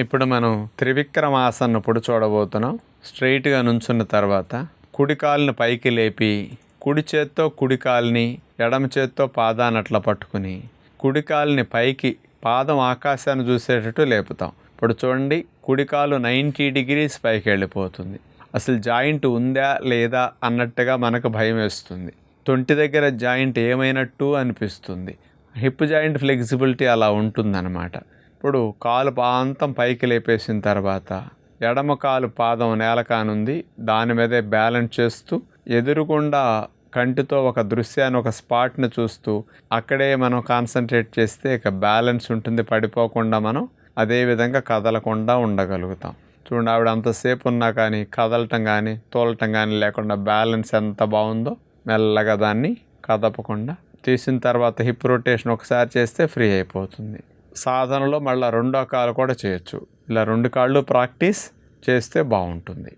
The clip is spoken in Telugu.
ఇప్పుడు మనం త్రివిక్రమాసనం ఇప్పుడు చూడబోతున్నాం. స్ట్రైట్గా నుంచున్న తర్వాత కుడి కాలుని పైకి లేపి కుడి చేత్తో కుడి కాలుని ఎడమ చేత్తో పాదాన్ని అట్లా పట్టుకుని కుడి కాలుని పైకి పాదం ఆకాశాన్ని చూసేటట్టు లేపుతాం. ఇప్పుడు చూడండి, కుడి కాలు 90 డిగ్రీస్ పైకి వెళ్ళిపోతుంది. అసలు జాయింట్ ఉందా లేదా అన్నట్టుగా మనకు భయం వేస్తుంది. తొంటి దగ్గర జాయింట్ ఏమైనట్టు అనిపిస్తుంది. హిప్ జాయింట్ ఫ్లెక్సిబిలిటీ అలా ఉంటుందన్నమాట. ఇప్పుడు కాలు పాంతం పైకి లేపేసిన తర్వాత ఎడమ కాలు పాదం నేల కానుంది, దాని మీదే బ్యాలెన్స్ చేస్తూ ఎదురుగుండా కంటితో ఒక దృశ్యాన్ని, ఒక స్పాట్ని చూస్తూ అక్కడే మనం కాన్సన్ట్రేట్ చేస్తే ఇక బ్యాలెన్స్ ఉంటుంది, పడిపోకుండా మనం అదే విధంగా కదలకుండా ఉండగలుగుతాం. చూడండి, ఆవిడ అంతసేపు ఉన్నా కానీ కదలటం కానీ తోలటం కానీ లేకుండా బ్యాలెన్స్ ఎంత బాగుందో. మెల్లగా దాన్ని కదపకుండా తీసిన తర్వాత హిప్ రొటేషన్ ఒకసారి చేస్తే ఫ్రీ అయిపోతుంది. సాధనలో మళ్ళీ రెండో కాలు కూడా చేయొచ్చు. ఇలా 2 కాళ్ళు ప్రాక్టీస్ చేస్తే బాగుంటుంది.